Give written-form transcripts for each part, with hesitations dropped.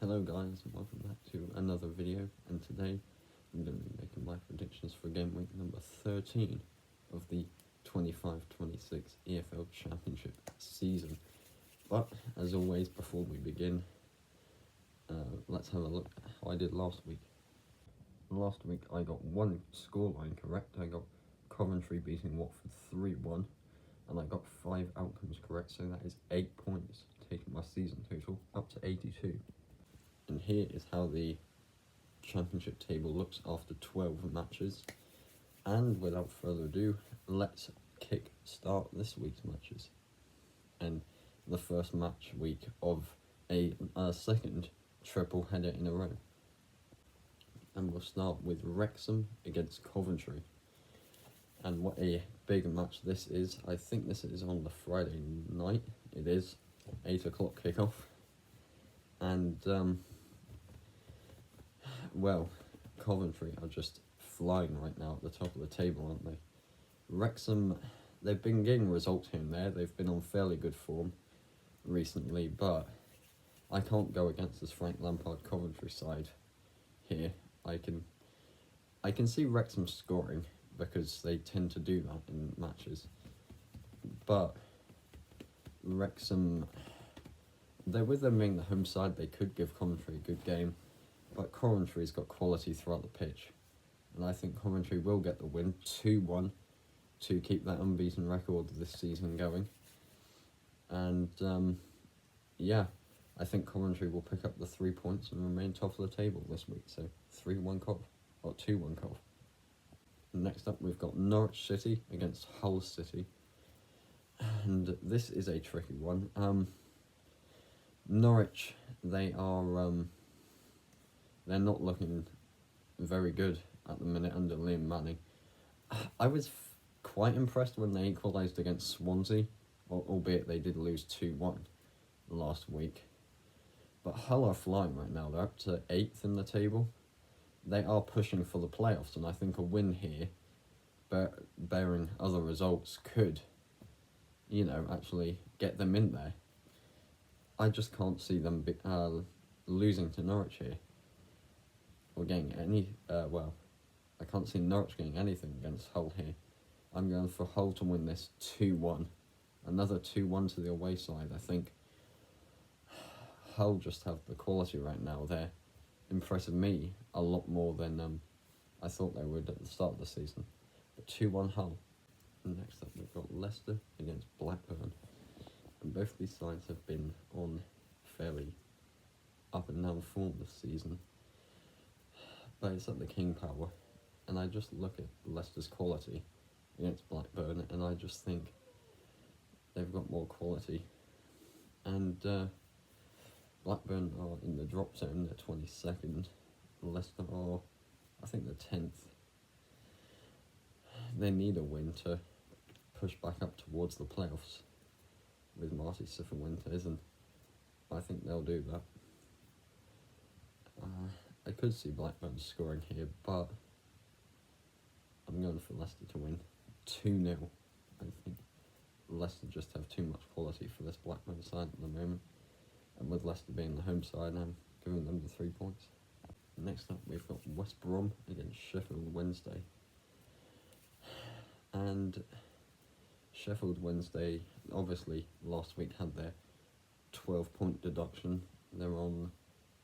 Hello guys, and welcome back to another video, and today I'm going to be making my predictions for game week number 13 of the 25-26 EFL Championship season. But as always, before we begin, let's have a look at how I did last week. Last week I got one scoreline correct. I got Coventry beating Watford 3-1, and I got 5 outcomes correct, so that is 8 points, taking my season total up to 82. And here is how the championship table looks after 12 matches. And without further ado, let's kick-start this week's matches. And the first match week of a second triple header in a row. And we'll start with Wrexham against Coventry. And what a big match this is. I think this is on the Friday night. It is 8 o'clock kickoff. And well, Coventry are just flying right now at the top of the table, aren't they? Wrexham, they've been getting results here and there. They've been on fairly good form recently, but I can't go against this Frank Lampard Coventry side here. I can see Wrexham scoring because they tend to do that in matches. But Wrexham, with them being the home side, they could give Coventry a good game. But Coventry's got quality throughout the pitch. And I think Coventry will get the win 2-1 to keep that unbeaten record this season going. And yeah, I think Coventry will pick up the 3 points and remain top of the table this week. So 3-1 Cov, or 2-1 Cov. Next up, we've got Norwich City against Hull City. And this is a tricky one. Norwich, they are... they're not looking very good at the minute under Liam Manning. I was quite impressed when they equalised against Swansea, albeit they did lose 2-1 last week. But Hull are flying right now. They're up to 8th in the table. They are pushing for the playoffs, and I think a win here, bearing other results, could, actually get them in there. I just can't see them losing to Norwich here. Or getting any, I can't see Norwich getting anything against Hull here. I'm going for Hull to win this 2-1. Another 2-1 to the away side. I think Hull just have the quality right now. They're impressing me a lot more than I thought they would at the start of the season. But 2-1 Hull. And next up we've got Leicester against Blackburn. And both these sides have been on fairly up and down form this season. But it's at the King Power, and I just look at Leicester's quality against Blackburn, and I just think they've got more quality. And Blackburn are in the drop zone, they're 22nd. Leicester are, I think, they're 10th. They need a win to push back up towards the playoffs with Marty Cifuentes, and I think they'll do that. I could see Blackburn scoring here, but I'm going for Leicester to win 2-0. I think Leicester just have too much quality for this Blackburn side at the moment. And with Leicester being the home side, I'm giving them the 3 points. Next up, we've got West Brom against Sheffield Wednesday. And Sheffield Wednesday, obviously, last week had their 12-point deduction. They're on...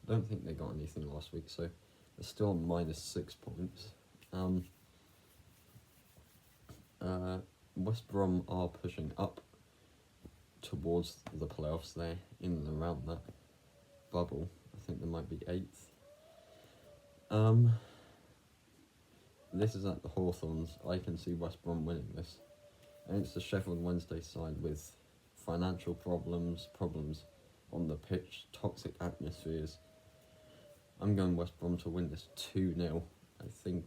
I don't think they got anything last week, so they're still on -6 points. West Brom are pushing up towards the playoffs. They're in and around that bubble. I think they might be 8th. This is at the Hawthorns. I can see West Brom winning this. And it's the Sheffield Wednesday side with financial problems on the pitch, toxic atmospheres. I'm going West Brom to win this 2-0. I think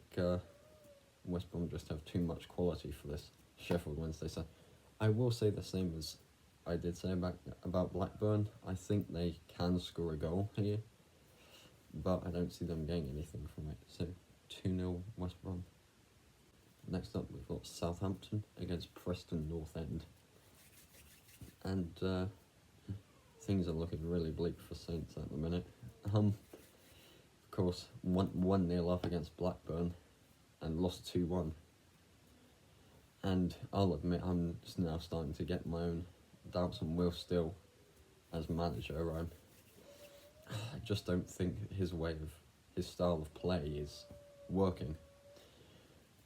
West Brom just have too much quality for this Sheffield Wednesday side. I will say the same as I did say about Blackburn. I think they can score a goal here, but I don't see them getting anything from it. So 2-0 West Brom. Next up, we've got Southampton against Preston North End. And things are looking really bleak for Saints at the minute. Of course, 1-0 up against Blackburn and lost 2-1. And I'll admit, I'm just now starting to get my own doubts on Will Still as manager. I just don't think his style of play is working.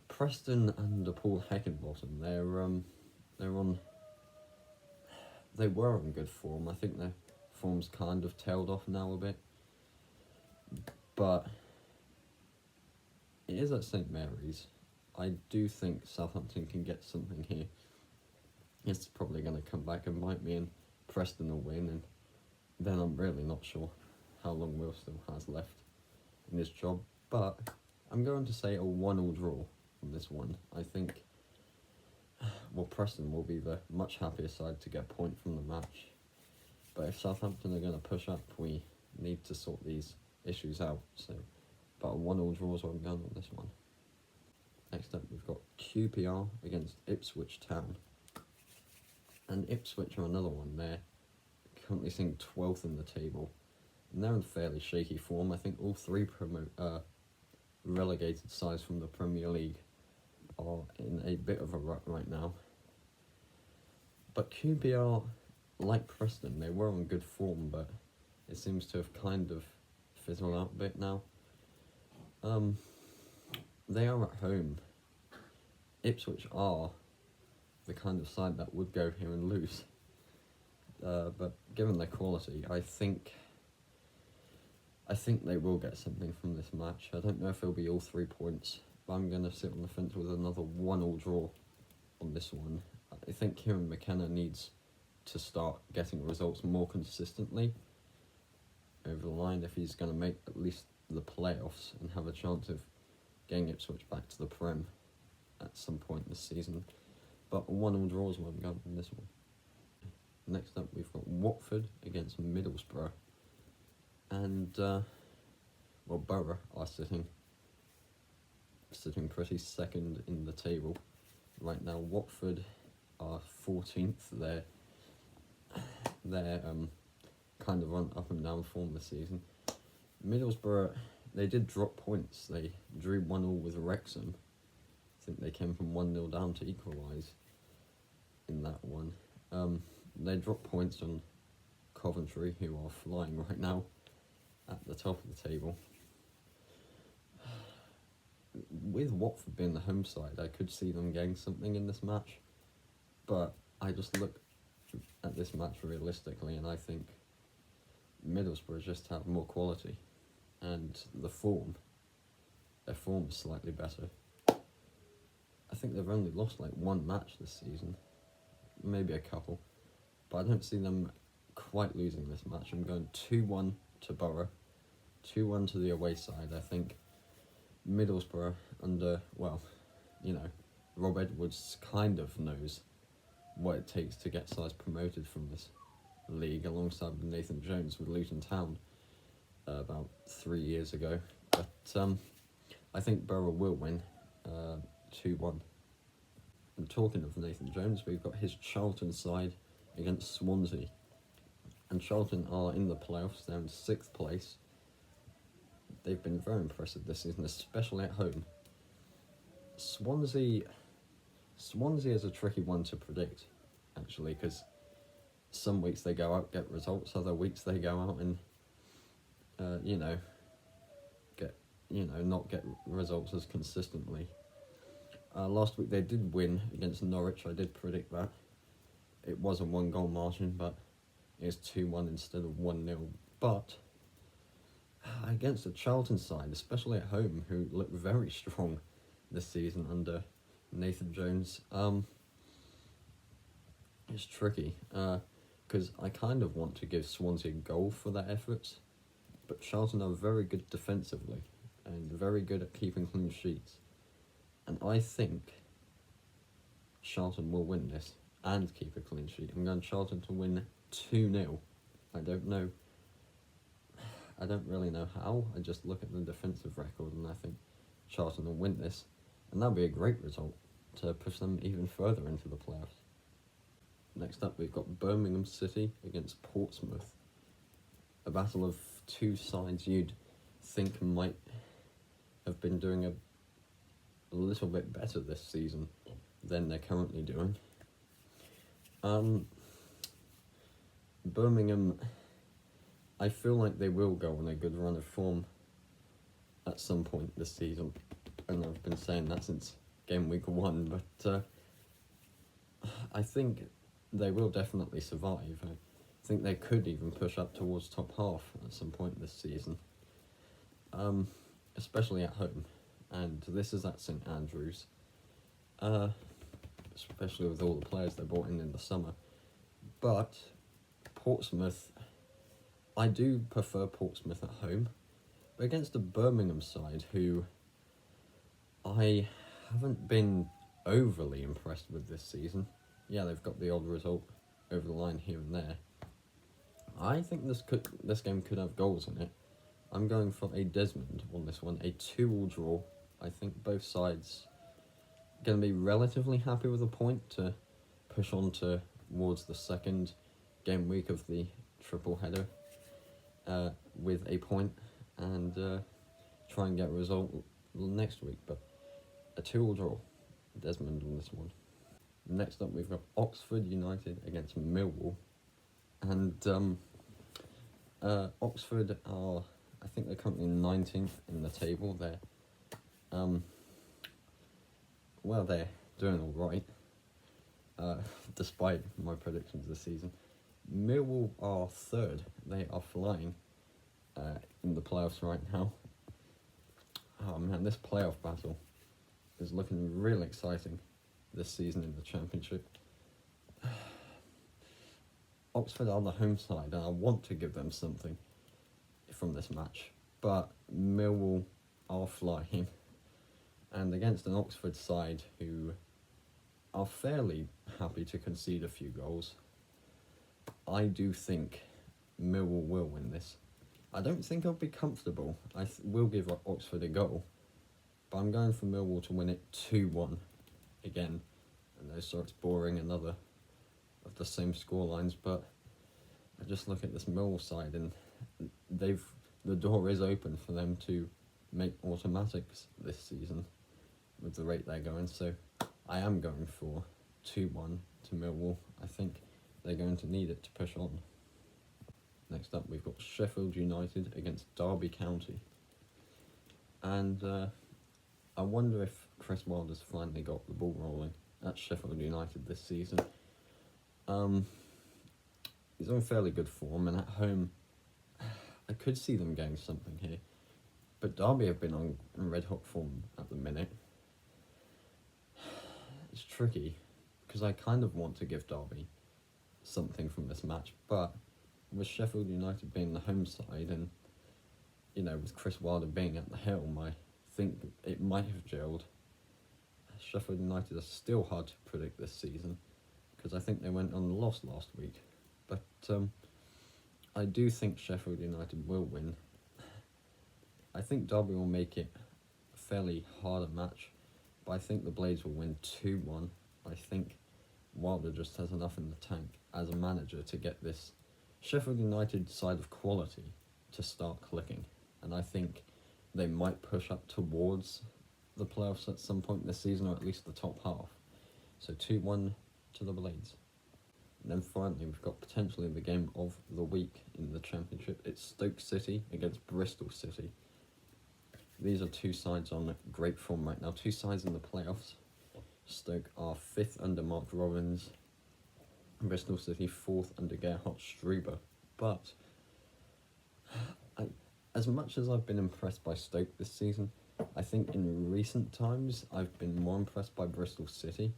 Preston under Paul Heckingbottom, they were on good form. I think their form's kind of tailed off now a bit, but it is at St Mary's. I do think Southampton can get something here. It's probably going to come back and bite me, and Preston will win, and then I'm really not sure how long Will still has left in this job. But I'm going to say a 1-1 draw on this one. I think, Preston will be the much happier side to get a point from the match. But if Southampton are going to push up, we need to sort these issues out. So, but a 1-1 draw is what I'm going on this one. Next up, we've got QPR against Ipswich Town. And Ipswich are another one. They're currently sitting 12th in the table. And they're in fairly shaky form. I think all three relegated sides from the Premier League are in a bit of a rut right now. But QPR, like Preston, they were on good form, but it seems to have kind of fizzled out a bit now. They are at home. Ipswich are the kind of side that would go here and lose. But given their quality, I think they will get something from this match. I don't know if it'll be all 3 points, but I'm going to sit on the fence with another 1-1 draw on this one. I think Kieran McKenna needs to start getting results more consistently over the line if he's going to make at least the playoffs and have a chance of getting Ipswich back to the Prem at some point this season. But a 1-1 draw is what I'm going on this one. Next up, we've got Watford against Middlesbrough. And, Borough are sitting pretty second in the table right now. Watford are 14th. They're kind of on up and down form this season. Middlesbrough, they did drop points. They drew 1-1 with Wrexham. I think they came from 1-0 down to equalise in that one. They dropped points on Coventry, who are flying right now at the top of the table. With Watford being the home side, I could see them getting something in this match, but I just look at this match realistically, and I think Middlesbrough just have more quality, and their form is slightly better. I think they've only lost like one match this season, maybe a couple, but I don't see them quite losing this match. I'm going 2-1 to Borough, 2-1 to the away side. I think Middlesbrough under, Rob Edwards kind of knows what it takes to get sides promoted from this league, alongside Nathan Jones with Luton Town about 3 years ago. But I think Borough will win 2-1. And talking of Nathan Jones, we've got his Charlton side against Swansea. And Charlton are in the playoffs, they're in 6th place. They've been very impressive this season, especially at home. Swansea is a tricky one to predict, actually, because some weeks they go out, get results, other weeks they go out and, not get results as consistently. Last week they did win against Norwich. I did predict that. It was a 1-goal margin, but it was 2-1 instead of 1-0. But against the Charlton side, especially at home, who look very strong this season under Nathan Jones, it's tricky, because I kind of want to give Swansea a goal for their efforts, but Charlton are very good defensively and very good at keeping clean sheets. And I think Charlton will win this and keep a clean sheet. I'm going Charlton to win 2-0. I don't really know how. I just look at the defensive record and I think Charlton will win this. And that'll be a great result to push them even further into the playoffs. Next up, we've got Birmingham City against Portsmouth. A battle of two sides you'd think might have been doing a little bit better this season than they're currently doing. Birmingham, I feel like they will go on a good run of form at some point this season, and I've been saying that since game week 1, but I think they will definitely survive. I think they could even push up towards top half at some point this season, especially at home, and this is at St Andrews, especially with all the players they brought in the summer. But Portsmouth, I do prefer Portsmouth at home, but against a Birmingham side who I haven't been overly impressed with this season. Yeah, they've got the odd result over the line here and there. I think this game could have goals in it. I'm going for a Desmond on this one, a 2-2 draw. I think both sides going to be relatively happy with a point to push on towards the second game week of the triple header with a point and try and get a result next week. But a 2-2 draw, Desmond on this one. Next up, we've got Oxford United against Millwall, and Oxford are, I think they're currently 19th in the table. They're they're doing all right, despite my predictions this season. Millwall are 3rd. They are flying in the playoffs right now. Oh man, this playoff battle is looking real exciting this season in the Championship. Oxford are the home side, and I want to give them something from this match, but Millwall are flying, and against an Oxford side who are fairly happy to concede a few goals, I do think Millwall will win this. I don't think I'll be comfortable. I will give Oxford a goal, but I'm going for Millwall to win it 2-1 again. I know, so it's boring, another of the same scorelines, but I just look at this Millwall side and the door is open for them to make automatics this season with the rate they're going, so I am going for 2-1 to Millwall. I think they're going to need it to push on. Next up, we've got Sheffield United against Derby County, and I wonder if Chris Wilder's finally got the ball rolling at Sheffield United this season. He's on fairly good form, and at home, I could see them getting something here. But Derby have been on red hot form at the minute. It's tricky, because I kind of want to give Derby something from this match, but with Sheffield United being the home side, and with Chris Wilder being at the helm, I think it might have gelled. Sheffield United are still hard to predict this season, because I think they went on the loss last week. But I do think Sheffield United will win. I think Derby will make it a fairly harder match, but I think the Blades will win 2-1. I think Wilder just has enough in the tank as a manager to get this Sheffield United side of quality to start clicking, and I think they might push up towards the playoffs at some point this season, or at least the top half. So 2-1 to the Blades. And then finally, we've got potentially the game of the week in the Championship. It's Stoke City against Bristol City. These are two sides on great form right now, two sides in the playoffs. Stoke are 5th under Mark Robbins, Bristol City 4th under Gerhard Struber. But as much as I've been impressed by Stoke this season, I think in recent times I've been more impressed by Bristol City.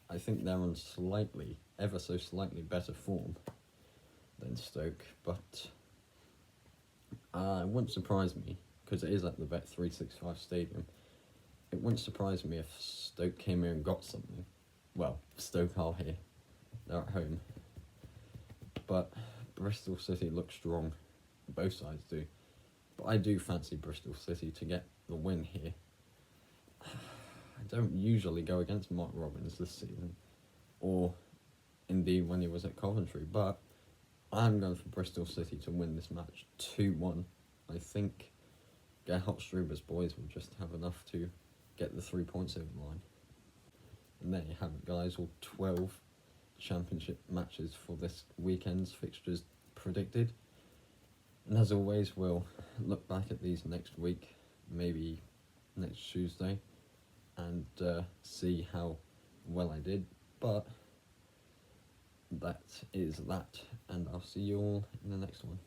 I think they're on ever so slightly better form than Stoke, but it wouldn't surprise me, because it is at the Bet365 Stadium. It wouldn't surprise me if Stoke came here and got something. Well, Stoke are here, they're at home, but Bristol City looks strong, both sides do, but I do fancy Bristol City to get the win here. I don't usually go against Mark Robbins this season, or indeed when he was at Coventry, but I'm going for Bristol City to win this match 2-1. I think Gerhard Struber's boys will just have enough to get the 3 points over the line. And there you have it, guys, all 12 Championship matches for this weekend's fixtures predicted. And as always, we'll look back at these next week, maybe next Tuesday, and see how well I did. But that is that, and I'll see you all in the next one.